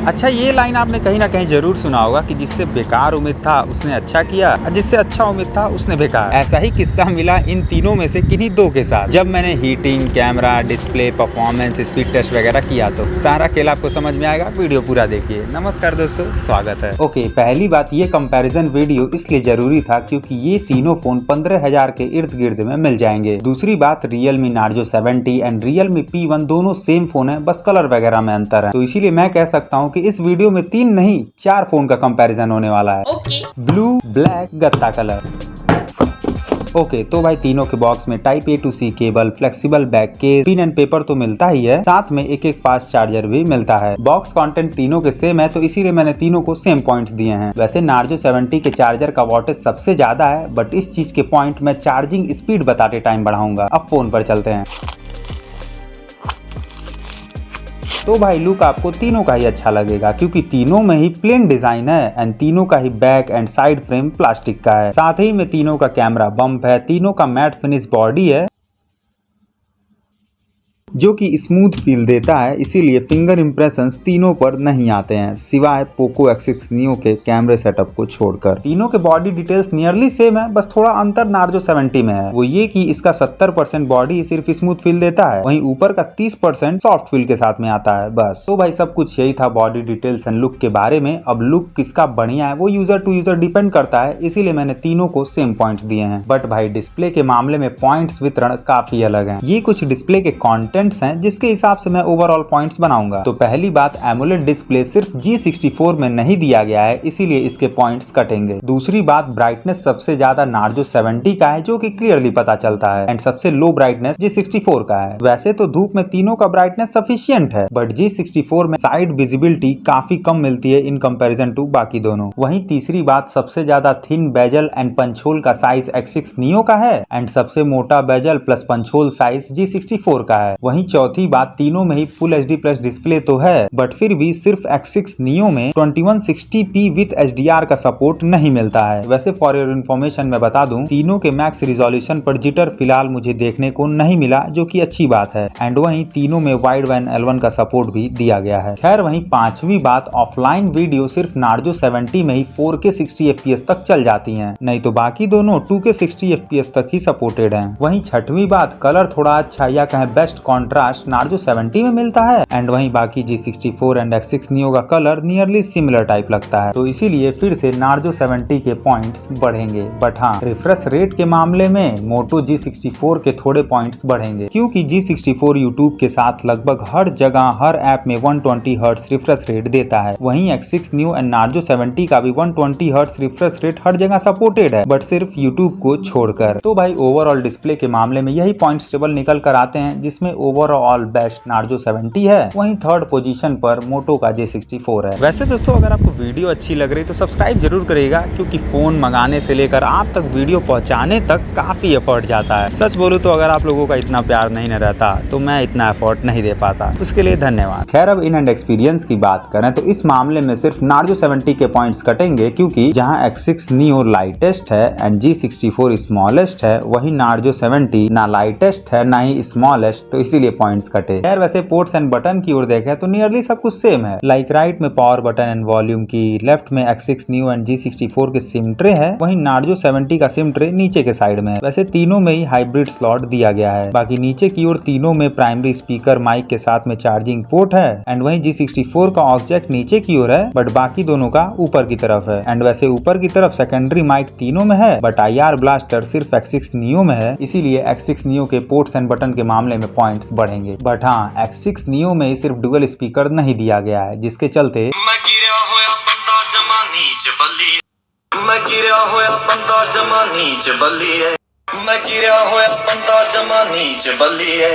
अच्छा, ये लाइन आपने कहीं ना कहीं जरूर सुना होगा कि जिससे बेकार उम्मीद था उसने अच्छा किया और जिससे अच्छा उम्मीद था उसने बेकार। ऐसा ही किस्सा मिला इन तीनों में से किन्हीं दो के साथ। जब मैंने heating, camera, display, performance, speed test वगैरह किया तो सारा खेल आपको समझ में आएगा। वीडियो पूरा देखिए। नमस्कार दोस्तों, स्वागत है। ओके, पहली बात, ये कंपैरिजन वीडियो इसलिए जरूरी था क्योंकि ये तीनों फोन 15,000 के इर्द गिर्द में मिल जाएंगे। दूसरी बात, Realme Narzo 70 and Realme P1 दोनों सेम फोन है, बस कलर वगैरह में अंतर है। तो इसीलिए मैं कह सकता हूँ कि इस वीडियो में 3 नहीं 4 फोन का कंपैरिजन होने वाला है। ब्लू, ब्लैक, गत्ता कलर। ओके, तो भाई तीनों के बॉक्स में type A to C cable, flexible back case, pen and paper तो मिलता ही है, साथ में एक फास्ट चार्जर भी मिलता है। बॉक्स कंटेंट तीनों के सेम है, तो इसीलिए मैंने तीनों को सेम पॉइंट्स दिए हैं। वैसे Narzo 70 के चार्जर का वॉटेज सबसे ज्यादा है, बट इस चीज के पॉइंट मैं चार्जिंग स्पीड बताते टाइम बढ़ाऊंगा। अब फोन पर चलते हैं। तो भाई लुक आपको तीनों का ही अच्छा लगेगा क्योंकि तीनों में ही प्लेन डिजाइन है एंड तीनों का ही back and side frame plastic का है। साथ ही में तीनों का कैमरा बम्प है, तीनों का मैट फिनिश बॉडी है जो कि स्मूथ फील देता है, इसीलिए फिंगर इंप्रेशंस तीनों पर नहीं आते हैं सिवाय पोको X6 Neo के कैमरे सेटअप को छोड़कर। तीनों के बॉडी डिटेल्स नियरली सेम है, बस थोड़ा अंतर Narzo 70 में है, वो ये कि इसका 70% बॉडी सिर्फ स्मूथ फील देता है, वहीं ऊपर का 30% सॉफ्ट फील के साथ में आता है बस। तो भाई सब कुछ यही था बॉडी डिटेल्स एंड लुक के बारे में। अब लुक किसका बढ़िया है वो यूजर टू यूजर डिपेंड करता है, इसीलिए मैंने तीनों को सेम पॉइंट्स दिए हैं। बट भाई डिस्प्ले के मामले में पॉइंट्स वितरण काफी अलग है। ये कुछ डिस्प्ले के कॉन्टेंट हैं जिसके हिसाब से मैं ओवरऑल पॉइंट्स बनाऊंगा। तो पहली बात, एमोलेड डिस्प्ले सिर्फ G64 में नहीं दिया गया है, इसीलिए इसके पॉइंट्स कटेंगे। दूसरी बात, ब्राइटनेस सबसे ज्यादा Narzo 70 का है जो कि क्लियरली पता चलता है, एंड सबसे लो ब्राइटनेस G64 का है। वैसे तो धूप में तीनों का ब्राइटनेस सफिशिएंट है, बट G64 में साइड विजिबिलिटी काफी कम मिलती है इन कंपैरिजन टू बाकी दोनों। वहीं तीसरी बात, सबसे ज्यादा thin bezel and punch hole का साइज X6 Neo का है एंड सबसे मोटा bezel plus punch hole size G64 का है। वहीं चौथी बात, तीनों में ही फुल HD प्लस डिस्प्ले तो है, बट फिर भी सिर्फ X6 Neo में 2160p विद HDR का सपोर्ट नहीं मिलता है। वैसे फॉर योर इन्फॉर्मेशन मैं बता दूं, तीनों के मैक्स रिजोल्यूशन पर जिटर फिलहाल मुझे देखने को नहीं मिला, जो कि अच्छी बात है। एंड वहीं तीनों में वाइड वैन L1 का सपोर्ट भी दिया गया है। खैर वहीं पांचवी बात, ऑफलाइन वीडियो सिर्फ Narzo 70 में ही 4K 60 FPS तक चल जाती है, नहीं तो बाकी दोनों 2K 60 FPS तक ही सपोर्टेड है। वहीं छठवीं बात, कलर थोड़ा अच्छा या कहें बेस्ट कॉन्ट्रास्ट Narzo 70 में मिलता है, एंड वहीं बाकी G64 एंड X6 Neo का कलर नियरली सिमिलर टाइप लगता है, तो इसीलिए फिर से Narzo 70 के पॉइंट्स बढ़ेंगे। बट हाँ, रिफ्रेश रेट के मामले में Moto G64 के थोड़े पॉइंट्स बढ़ेंगे क्योंकि G64 YouTube के साथ लगभग हर जगह हर ऐप में 120 हर्ट्ज रिफ्रेश रेट देता है। वहीं X6 Neo एंड Narzo 70 का भी 120 हर्ट्ज रिफ्रेश रेट हर जगह सपोर्टेड है, बट सिर्फ YouTube को छोड़कर। तो भाई ओवरऑल डिस्प्ले के मामले में यही पॉइंट्स टेबल निकल कर आते हैं, जिसमें ओवरऑल बेस्ट Narzo 70 है, वहीं थर्ड पोजीशन पर Moto का J64 है। वैसे दोस्तों, अगर आपको वीडियो अच्छी लग रही तो सब्सक्राइब जरूर करिएगा क्योंकि फोन मंगाने से लेकर आप तक वीडियो पहुंचाने तक काफी एफर्ट जाता है। सच बोलूं तो अगर आप लोगों का इतना प्यार नहीं न रहता तो मैं इतना एफर्ट नहीं दे पाता, उसके लिए धन्यवाद। खैर अब इन एंड एक्सपीरियंस की बात करें तो इस मामले में सिर्फ Narzo 70 के पॉइंट्स कटेंगे क्योंकि जहाँ X6 Neo लाइटेस्ट है एंड G64 स्मॉलेस्ट है, वही Narzo 70 ना लाइटेस्ट है ना ही स्मॉलेस्ट, तो इसीलिए पॉइंट्स कटे। खैर वैसे पोर्ट्स एंड बटन की ओर देखें तो नियरली सब कुछ सेम है। लाइक राइट में पावर बटन एंड वॉल्यूम की, लेफ्ट में X6 Neo एंड G64 के सिम ट्रे है, वहीं Narzo 70 का सिम ट्रे नीचे के साइड में है। वैसे तीनों में ही हाइब्रिड स्लॉट दिया गया है। बाकी नीचे की ओर तीनों में प्राइमरी स्पीकर माइक के साथ में चार्जिंग पोर्ट है, एंड वहीं G64 का ऑक्स जैक नीचे की ओर है, बट बाकी दोनों का ऊपर की तरफ है। एंड वैसे ऊपर की तरफ सेकेंडरी माइक तीनों में है, बट IR ब्लास्टर सिर्फ X6 Neo में है, इसीलिए X6 Neo के पोर्ट्स एंड बटन के मामले में पॉइंट्स बढ़ेंगे। बट हाँ, X6 Neo में सिर्फ डुअल स्पीकर नहीं दिया गया है, जिसके चलते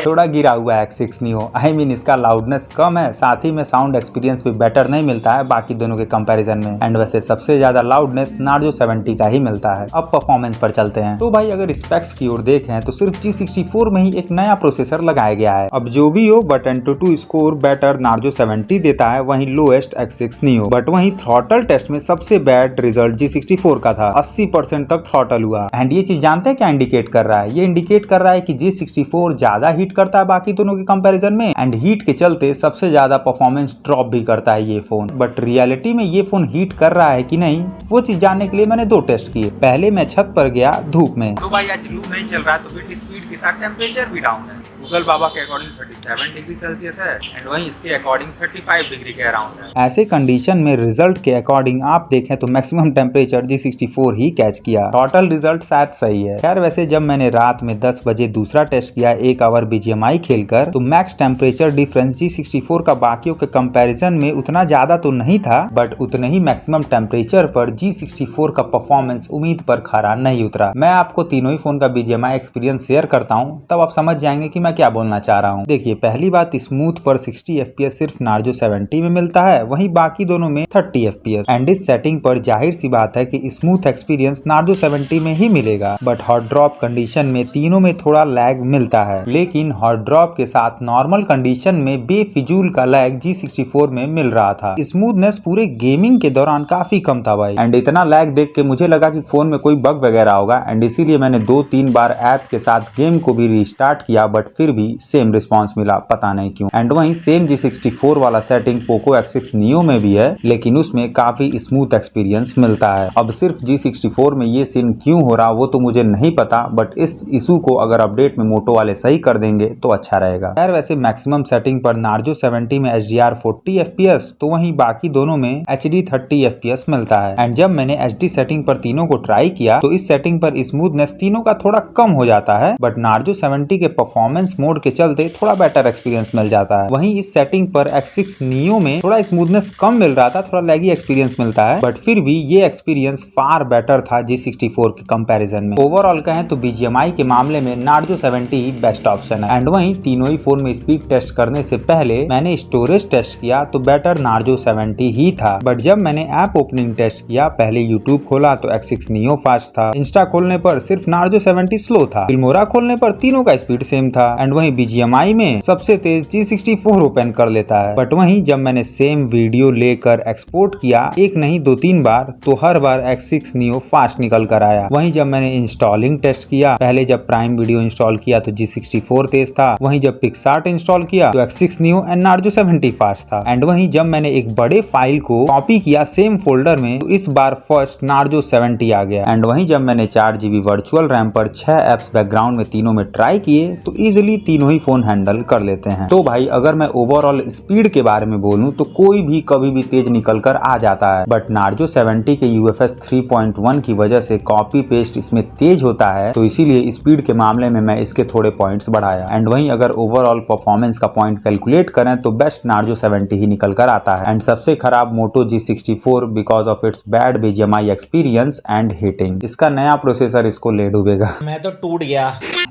थोड़ा गिरा हुआ है X6 Neo। आई मीन इसका लाउडनेस कम है, साथ ही में साउंड एक्सपीरियंस भी बेटर नहीं मिलता है बाकी दोनों के कंपैरिजन में। एंड वैसे सबसे ज्यादा लाउडनेस Narzo 70 का ही मिलता है। अब परफॉर्मेंस पर चलते हैं। तो भाई अगर स्पेक्स की ओर देखें तो सिर्फ G64 में ही एक नया प्रोसेसर लगाया गया है। अब जो भी हो, but Antutu score better Narzo 70 देता है, वहीं लोएस्ट X6 Neo। बट वहीं थ्रॉटल टेस्ट में सबसे बैड रिजल्ट G64 का था, 80% तक थ्रॉटल हुआ। एंड ये चीज जानते हैं क्या इंडिकेट इंडिकेट कर रहा है? ये इंडिकेट कर रहा है कि G64 ज्यादा हीट करता है बाकी दोनों के कंपैरिजन में, एंड हीट के चलते सबसे ज्यादा परफॉर्मेंस ड्रॉप भी करता है ये फोन। बट रियलिटी में ये फोन हीट कर रहा है कि नहीं, वो चीज जानने के लिए मैंने दो टेस्ट किए। पहले मैं छत पर गया धूप में, तो भाई आज लू नहीं चल रहा है, तो विंड स्पीड के साथ टेम्परेचर भी डाउन है। गूगल बाबा के अकॉर्डिंग 37 डिग्री सेल्सियस है, एंड वहीं इसके अकॉर्डिंग 35 डिग्री के अराउंड है। ऐसे कंडीशन में रिजल्ट के अकॉर्डिंग आप देखें तो मैक्सिमम टेम्परेचर G64 ही कैच किया। टोटल रिजल्ट शायद सही है। खैर वैसे जब मैंने रात में 10 बजे दूसरा टेस्ट किया 1 आवर BGMI खेलकर, तो मैक्स टेम्परेचर डिफरेंस G64 का बाकियों के कंपैरिजन में उतना ज्यादा तो नहीं था, बट उतने ही मैक्सिमम टेम्परेचर पर G64 का परफॉर्मेंस उम्मीद पर खरा नहीं उतरा। मैं आपको तीनों ही फोन का BGMI एक्सपीरियंस शेयर करता हूँ, तब आप समझ जाएंगे कि मैं क्या बोलना चाह रहा हूँ। देखिए, पहली बात, स्मूथ पर 60 FPS सिर्फ नार्जो 70 में मिलता है, वहीं बाकी दोनों में 30 FPS। एंड इस सेटिंग पर जाहिर सी बात है कि स्मूथ एक्सपीरियंस नार्जो 70 में ही मिलेगा, बट हॉट ड्रॉप कंडीशन में तीनों में थोड़ा लैग मिलता है। लेकिन हॉट ड्रॉप के साथ नॉर्मल कंडीशन में बेफिजूल का लैग G64 में मिल रहा था। स्मूथनेस पूरे गेमिंग के दौरान काफी कम था भाई, एंड इतना लैग देख के मुझे लगा कि फोन में कोई बग वगैरह होगा, एंड इसीलिए मैंने 2-3 बार ऐप के साथ गेम को भी रिस्टार्ट किया, बट फिर भी सेम रिस्पॉन्स मिला, पता नहीं क्यों। एंड वहीं सेम G64 वाला सेटिंग पोको X6 नियो में भी है, लेकिन उसमें काफी स्मूथ एक्सपीरियंस मिलता है। अब सिर्फ G64 में ये सीन क्यों हो रहा वो तो मुझे नहीं पता, बट इस इशू को अगर अपडेट में मोटो वाले सही कर देंगे तो अच्छा रहेगा। खैर वैसे मैक्सिमम सेटिंग पर नार्जो 70 में HDR 40 FPS, तो वहीं बाकी दोनों में HD 30 FPS मिलता है। एंड जब मैंने HD सेटिंग पर तीनों को ट्राई किया तो इस सेटिंग पर स्मूथनेस तीनों का थोड़ा कम हो जाता है, बट नार्जो 70 के परफॉर्मेंस मोड के चलते थोड़ा बेटर एक्सपीरियंस मिल जाता है। वहीं इस सेटिंग पर X6 नियो में थोड़ा स्मूथनेस कम मिल रहा था, थोड़ा लैगी एक्सपीरियंस मिलता है, बट फिर भी ये एक्सपीरियंस फार बेटर था G64 के कंपैरिजन में। ओवरऑल कहें तो BGMI के मामले में नार्जो 70 ही बेस्ट ऑप्शन है। एंड वहीं तीनों ही फोन में स्पीड टेस्ट करने से पहले मैंने स्टोरेज टेस्ट किया तो बेटर नार्जो 70 ही था, बट जब मैंने ऐप ओपनिंग टेस्ट किया, पहले यूट्यूब खोला तो X6 नियो फास्ट था, इंस्टा खोलने पर सिर्फ नार्जो 70 स्लो था, फिल्मोरा खोलने पर तीनों का स्पीड सेम था, एंड वहीं BGMI में सबसे तेज G64 ओपन कर लेता है। बट वहीं जब मैंने सेम वीडियो लेकर एक्सपोर्ट किया, एक नहीं 2-3 बार, तो हर बार X6 नियो फास्ट निकल कर आया। वहीं जब मैंने इंस्टॉलिंग टेस्ट किया, पहले जब प्राइम वीडियो इंस्टॉल किया तो G64 तेज था, वहीं जब पिक्सार्ट इंस्टॉल किया तो X6 neo and Narzo 70 fast था। एंड वहीं जब मैंने एक बड़े फाइल को कॉपी किया सेम फोल्डर में, तो इस बार फर्स्ट नार्जो 70 आ गया। एंड वहीं जब मैंने 4GB वर्चुअल रैम पर 6 एप्स बैकग्राउंड में तीनों में ट्राई किए तो इजिली तीनों ही फोन हैंडल कर लेते हैं। तो भाई अगर मैं ओवरऑल स्पीड के बारे में बोलूं तो कोई भी कभी भी तेज निकल कर आ जाता है, बट नार्जो 70 के UFS 3.1 की वजह से कॉपी पेस्ट इसमें तेज होता है, तो इसीलिए स्पीड के मामले में मैं इसके थोड़े पॉइंट्स बढ़ाया। एंड वहीं अगर ओवरऑल परफॉर्मेंस का पॉइंट कैलकुलेट करें तो बेस्ट नार्जो 70 ही निकल कर आता है, एंड सबसे खराब मोटो G64 because of its bad BGMI experience and heating. इसका नया प्रोसेसर इसको ले डूबेगा। मैं तो टूट गया।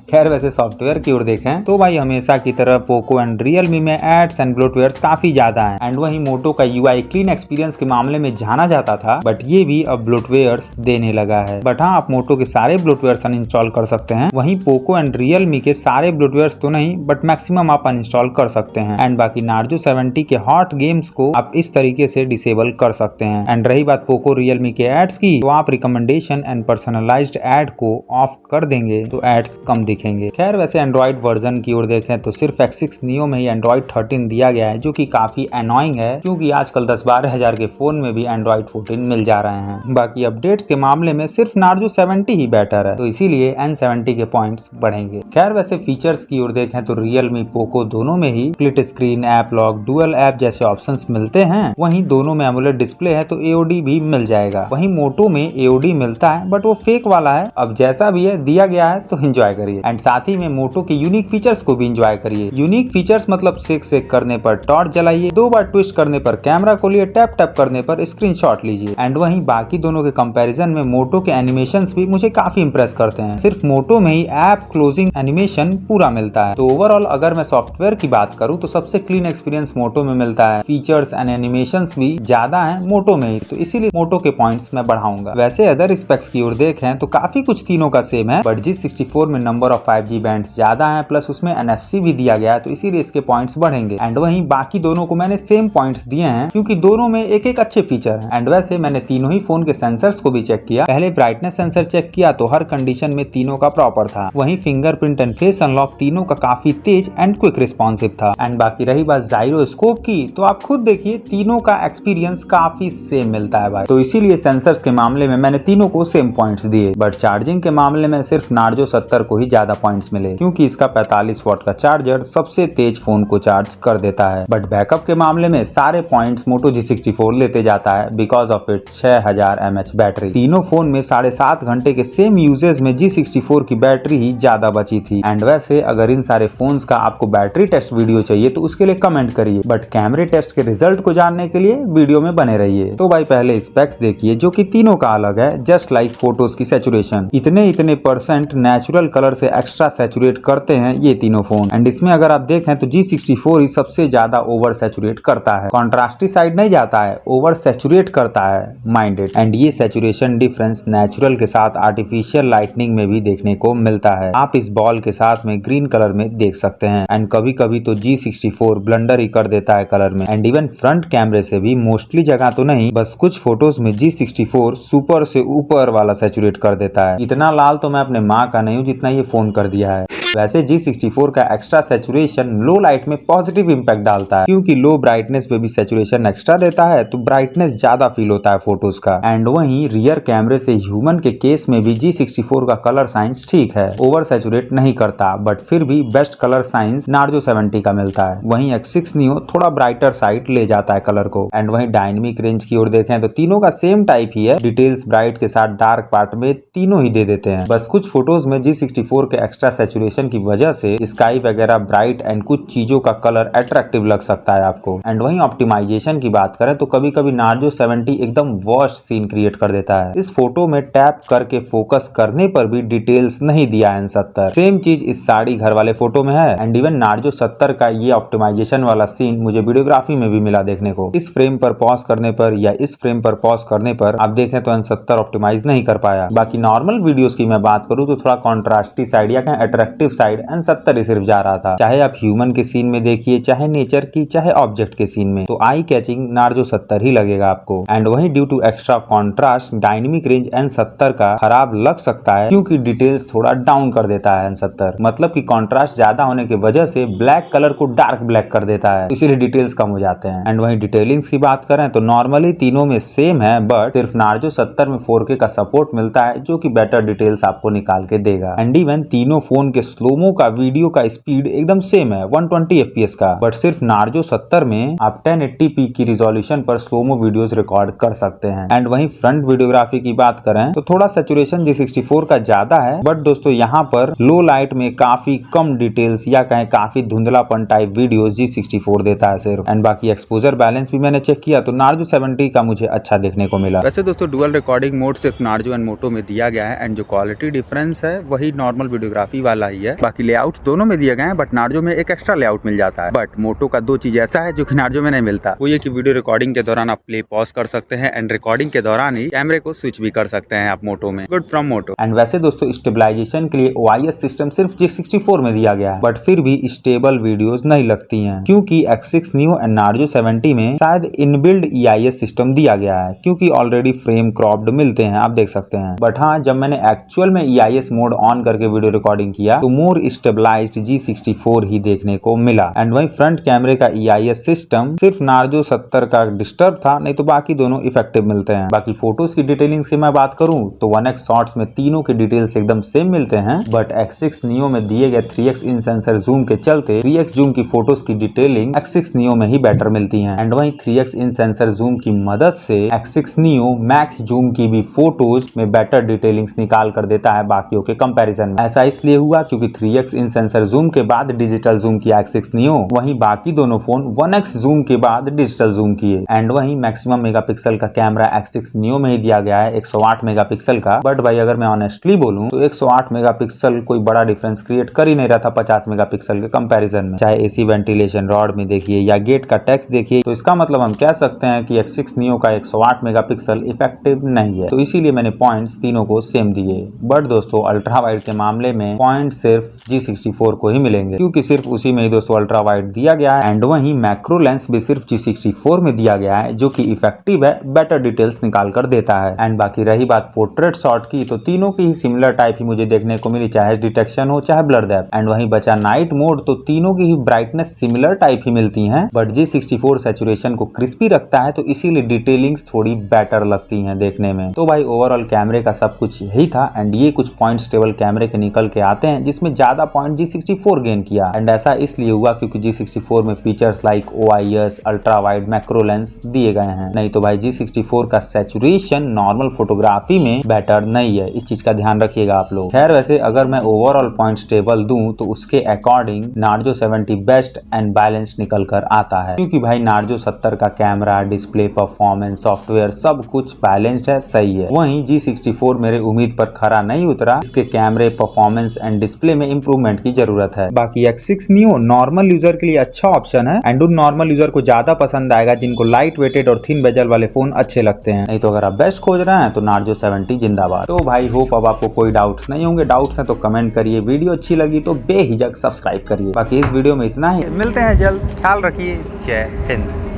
खैर वैसे सॉफ्टवेयर की ओर देखें तो भाई हमेशा की तरह पोको एंड रियलमी में एड्स एंड ब्लोटवेयर काफी ज्यादा हैं, एंड वहीं मोटो का UI क्लीन एक्सपीरियंस के मामले में जाना जाता था, बट ये भी अब ब्लोटवेयर देने लगा है। बट हाँ, आप मोटो के सारे ब्लोटवेयर अनइंस्टॉल कर सकते हैं, वहीं पोको एंड रियलमी के सारे ब्लोटवेयर तो नहीं, बट मैक्सिमम आप अनइंस्टॉल कर सकते हैं। एंड बाकी नार्जो 70 के हॉट गेम्स को आप इस तरीके से डिसेबल कर सकते हैं। एंड रही बात पोको रियलमी के एड्स की, तो आप रिकमेंडेशन एंड पर्सनलाइज्ड एड को ऑफ कर देंगे तो एड्स कम दिखेंगे। खैर वैसे एंड्रॉइड वर्जन की ओर देखें तो सिर्फ X6 नियो में ही एंड्रॉइड 13 दिया गया है, जो कि काफी एनॉइंग है, क्योंकि आजकल 10-12 हजार के फोन में भी एंड्रॉइड 14 मिल जा रहे हैं। बाकी अपडेट्स के मामले में सिर्फ नार्जो 70 ही बेटर है, तो इसीलिए N70 के पॉइंट्स बढ़ेंगे। खैर वैसे फीचर्स की ओर देखें तो रियलमी पोको दोनों में ही split screen, app lock, dual app जैसे ऑप्शंस मिलते हैं, वहीं दोनों में एमोलेड डिस्प्ले है तो AOD भी मिल जाएगा। वहीं मोटो में AOD मिलता है, बट वो फेक वाला है। अब जैसा भी है दिया गया है तो एंजॉय करिए, एंड साथ ही में मोटो के यूनिक फीचर्स को भी एंजॉय करिए। यूनिक फीचर्स मतलब सेक करने पर टॉर्च जलाइए, 2 बार ट्विस्ट करने पर कैमरा खोलिए, टैप टैप करने पर स्क्रीनशॉट लीजिए। एंड वहीं बाकी दोनों के कंपैरिजन में मोटो के एनिमेशंस भी मुझे काफी इंप्रेस करते हैं। सिर्फ मोटो में ही ऐप क्लोजिंग एनिमेशन पूरा मिलता है। तो ओवरऑल अगर मैं सॉफ्टवेयर की बात करूं तो सबसे क्लीन एक्सपीरियंस मोटो में मिलता है। फीचर्स एंड एनिमेशंस भी ज्यादा है मोटो में ही, तो इसीलिए मोटो के पॉइंट्स मैं बढ़ाऊंगा। वैसे अदर स्पेक्स की ओर देखें तो काफी कुछ तीनों का सेम है, बट G64 में नंबर ऑफ 5G बैंड्स ज्यादा हैं, प्लस उसमें NFC भी दिया गया है, तो इसीलिए इसके पॉइंट्स बढ़ेंगे। एंड वहीं बाकी दोनों को मैंने सेम पॉइंट्स दिए हैं क्योंकि दोनों में एक एक अच्छे फीचर हैं। एंड वैसे मैंने तीनों ही फोन के सेंसर्स को भी चेक किया। पहले ब्राइटनेस सेंसर चेक किया तो हर कंडीशन में तीनों का प्रॉपर था। वहीं फिंगरप्रिंट एंड फेस अनलॉक तीनों का काफी तेज एंड क्विक रिस्पॉन्सिव था। एंड बाकी रही बात जाइरोस्कोप की, तो आप खुद देखिए तीनों का एक्सपीरियंस काफी सेम मिलता है भाई। तो इसीलिए सेंसर्स के मामले में मैंने तीनों को सेम पॉइंट्स दिए। बट चार्जिंग के मामले में सिर्फ नार्जो 70 को ही ज्यादा पॉइंट्स मिले क्योंकि इसका 45 वाट का चार्जर सबसे तेज फोन को चार्ज कर देता है। बट बैकअप के मामले में सारे पॉइंट्स मोटो G64 लेते जाता है because of it 6000 mAh battery. तीनों फोन में 7.5 घंटे के सेम यूजेज में G64 की बैटरी ही ज्यादा बची थी। एंड वैसे अगर इन सारे फोन्स का आपको बैटरी टेस्ट वीडियो चाहिए तो उसके लिए कमेंट करिए, बट कैमरे टेस्ट के रिजल्ट को जानने के लिए वीडियो में बने रहिए। तो भाई पहले स्पेक्स देखिए जो कि तीनों का अलग है। जस्ट लाइक फोटोज की सैचुरेशन, इतने परसेंट नेचुरल कलर से एक्स्ट्रा सैचुरेट करते हैं ये तीनों फोन। एंड इसमें अगर आप देखें तो G64 ही सबसे ज्यादा ओवर सैचुरेट करता है। कॉन्ट्रास्टी साइड नहीं जाता है, ओवर सैचुरेट करता है माइंडेड। एंड ये सैचुरेशन डिफरेंस नेचुरल के साथ आर्टिफिशियल लाइटनिंग में भी देखने को मिलता है। आप इस बॉल के साथ में ग्रीन कलर में देख सकते हैं। एंड कभी कभी तो G64 ब्लंडर ही कर देता है कलर में। एंड इवन फ्रंट कैमरे से भी मोस्टली जगह तो नहीं, बस कुछ फोटोज में G64 सुपर से ऊपर वाला सैचुरेट कर देता है। इतना लाल तो मैं अपने माँ का नहीं हूँ जितना ये फोन कर दिया है। वैसे G64 का एक्स्ट्रा सैचुरेशन लो लाइट में पॉजिटिव इंपैक्ट डालता है क्योंकि लो ब्राइटनेस पे भी सैचुरेशन एक्स्ट्रा देता है तो ब्राइटनेस ज्यादा फील होता है फोटोज का। एंड वहीं रियर कैमरे से ह्यूमन के केस में भी G64 का कलर साइंस ठीक है, ओवर सैचुरेट नहीं करता, बट फिर भी बेस्ट कलर साइंस नार्जो 70 का मिलता है। वहीं X6 Neo थोड़ा ब्राइटर साइड ले जाता है कलर को। एंड वहीं डायनेमिक रेंज की ओर देखें तो तीनों का सेम टाइप ही है, डिटेल्स ब्राइट के साथ डार्क पार्ट में तीनों ही दे देते हैं। बस कुछ फोटोज में G64 के एक्स्ट्रा सैचुरेशन की वजह से स्काई वगैरह ब्राइट एंड कुछ चीजों का कलर अट्रैक्टिव लग सकता है आपको। एंड वहीं ऑप्टिमाइजेशन की बात करें तो कभी कभी नार्जो 70 एकदम वॉश सीन क्रिएट कर देता है। इस फोटो में टैप करके फोकस करने पर भी डिटेल्स नहीं दिया है N70। सेम चीज इस साड़ी घर वाले फोटो में है। एंड इवन नार्जो 70 का ये ऑप्टिमाइजेशन वाला सीन मुझे वीडियोग्राफी में भी मिला देखने को। इस फ्रेम पर पॉज करने पर या इस फ्रेम पर पॉज करने पर आप देखें तो N70 ऑप्टिमाइज नहीं कर पाया। बाकी नॉर्मल वीडियोस की मैं बात करूं तो थोड़ा कॉन्ट्रास्टी साइड या कहीं अट्रैक्टिव साइड N70 ही सिर्फ जा रहा था। चाहे आप ह्यूमन के सीन में देखिए, चाहे नेचर की, चाहे ऑब्जेक्ट के सीन में, तो आई कैचिंग नार्जो 70 ही लगेगा आपको। एंड वहीं due to extra contrast dynamic range N70 का खराब लग सकता है क्योंकि डिटेल्स थोड़ा डाउन कर देता है N70। मतलब कि कॉन्ट्रास्ट ज्यादा होने की वजह से ब्लैक कलर को डार्क ब्लैक कर देता है, इसीलिए डिटेल्स कम हो जाते हैं। एंड वहीं डिटेलिंग्स की बात करें तो नॉर्मली तीनों में सेम है, बट सिर्फ नार्जो 70 में 4K का सपोर्ट मिलता है जो कि बेटर डिटेल्स आपको निकाल के देगा। एंड इवन तीनों फोन के स्लोमो का वीडियो का स्पीड एकदम सेम है 120 FPS का, बट सिर्फ नार्जो 70 में आप 1080p की रिजोल्यूशन पर स्लोमो वीडियोस रिकॉर्ड कर सकते हैं। एंड वहीं फ्रंट वीडियोग्राफी की बात करें तो थोड़ा सैचुरेशन G64 का ज्यादा है, बट दोस्तों यहाँ पर लो लाइट में काफी कम डिटेल्स या कहें काफी धुंधलापन टाइप वीडियोस G64 देता है सिर्फ। एंड बाकी एक्सपोजर बैलेंस भी मैंने चेक किया तो नार्जो 70 का मुझे अच्छा देखने को मिला। वैसे दोस्तों डुअल रिकॉर्डिंग मोड सिर्फ नार्जो एंड मोटो में दिया गया है। एंड जो क्वालिटी डिफरेंस है वही नॉर्मल वीडियोग्राफी वाला ही है। बाकी लेआउट दोनों में दिए गए हैं, बट नार्जो में एक एक्स्ट्रा लेआउट मिल जाता है। बट मोटो का दो चीज ऐसा है जो कि नार्जो में नहीं मिलता, वो ये कि वीडियो रिकॉर्डिंग के दौरान आप प्ले पॉज कर सकते हैं एंड रिकॉर्डिंग के दौरान ही कैमरे को स्विच भी कर सकते हैं आप मोटो में। Good from motto. एंड वैसे दोस्तों स्टेबलाइजेशन के लिए OIS सिस्टम सिर्फ G64 में दिया गया है, बट फिर भी स्टेबल वीडियोस नहीं लगती हैं क्योंकि X6 Neo एंड नार्जो 70 में शायद इनबिल्ड EIS सिस्टम दिया गया है क्योंकि ऑलरेडी फ्रेम क्रॉप्ड मिलते हैं, आप देख सकते हैं। बट हाँ, जब मैंने एक्चुअल में EIS मोड ऑन करके वीडियो रिकॉर्डिंग किया तो मोर स्टेबलाइज्ड G64 ही देखने को मिला। एंड वहीं फ्रंट कैमरे का EIS सिस्टम सिर्फ नार्जो 70 का डिस्टर्ब था, नहीं तो बाकी दोनों इफेक्टिव मिलते हैं। बाकी फोटोज की डिटेलिंग की मैं बात करूं तो 1x शॉट्स में तीनों के डिटेल्स एकदम सेम मिलते हैं, बट X6 Neo में दिए गए 3x इन सेंसर जूम के चलते 3x जूम की फोटोज की डिटेलिंग X6 Neo में ही बेटर मिलती है। एंड वहीं 3x इन सेंसर जूम की मदद से X6 Neo मैक्स जूम की भी फोटोज में बेटर डिटेलिंग्स निकाल कर देता है बाकियों के कंपैरिजन में। ऐसा इसलिए हुआ क्योंकि 3x इन सेंसर जूम के बाद डिजिटल जूम किया X6 Neo, वहीं बाकी दोनों फोन 1x जूम के बाद डिजिटल जूम किए। एंड वहीं मैक्सिमम मेगापिक्सल का कैमरा X6 Neo में ही दिया गया है 108 मेगापिक्सल का, बट भाई अगर मैं ऑनेस्टली बोलूं तो 108 मेगापिक्सल कोई बड़ा डिफरेंस क्रिएट कर ही नहीं रहा था 50 मेगापिक्सल के कंपैरिजन में। चाहे एसी वेंटिलेशन रॉड में देखिए या गेट का टेक्स्ट देखिए, तो इसका मतलब हम कह सकते हैं कि X6 Neo का 108 मेगापिक्सल इफेक्टिव नहीं है, तो इसीलिए मैंने पॉइंट्स तीनों को सेम दिए। बट दोस्तों अल्ट्रा वाइड के मामले में पॉइंट सिर्फ सिर्फ G64 को ही मिलेंगे, क्योंकि सिर्फ उसी में ही दोस्तों अल्ट्रा वाइड दिया गया है एंड वहीं मैक्रो लेंस भी सिर्फ G64 में दिया गया है, जो कि इफेक्टिव है, बेटर डिटेल्स निकाल कर देता है। एंड बाकी रही बात पोर्ट्रेट शॉट की, तो तीनों की ही सिमिलर टाइप ही मुझे देखने को मिली, चाहे डिटेक्शन हो चाहे ब्लर डेप्थ। एंड वहीं बचा नाइट मोड, तो तीनों की ही ब्राइटनेस सिमिलर टाइप ही मिलती है, बट G64 सैचुरेशन को क्रिस्पी रखता है, तो इसीलिए डिटेलिंग्स थोड़ी बेटर लगती है देखने में। तो भाई ओवरऑल कैमरे का सब कुछ यही था एंड ये कुछ पॉइंट्स टेबल कैमरे के निकल के आते हैं, जिसमें ज्यादा पॉइंट G64 गेन किया। एंड ऐसा इसलिए हुआ क्योंकि G64 में features like OIS, ultra wide, macro lens दिए गए हैं, नहीं तो भाई G64 का सैचुरेशन नॉर्मल फोटोग्राफी में बेटर नहीं है, इस चीज का ध्यान रखिएगा आप लोग। खैर वैसे अगर मैं ओवरऑल पॉइंट्स टेबल दूं तो उसके according Narzo 70 best and balance निकल कर आता है, क्योंकि भाई नार्जो 70 का कैमरा, डिस्प्ले, परफॉर्मेंस, सॉफ्टवेयर सब कुछ बैलेंस्ड है, सही है। वहीं G64 मेरे उम्मीद पर खरा नहीं उतरा, इसके कैमरे, परफॉर्मेंस एंड डिस्प्ले में इंप्रूवमेंट की जरूरत है। बाकी X6 Neo नॉर्मल यूजर के लिए अच्छा ऑप्शन है एंड उन नॉर्मल यूजर को ज्यादा पसंद आएगा जिनको लाइट वेटेड और थिन बेजल वाले फोन अच्छे लगते हैं। नहीं तो अगर आप बेस्ट खोज रहे हैं तो नार्जो 70 जिंदाबाद। तो भाई होप अब आपको कोई डाउट्स नहीं होंगे, डाउट्स हैं तो कमेंट करिए, वीडियो अच्छी लगी तो बेहिचक सब्सक्राइब करिए। बाकी इस वीडियो में इतना ही, मिलते हैं जल्द, ख्याल रखिए, जय हिंद।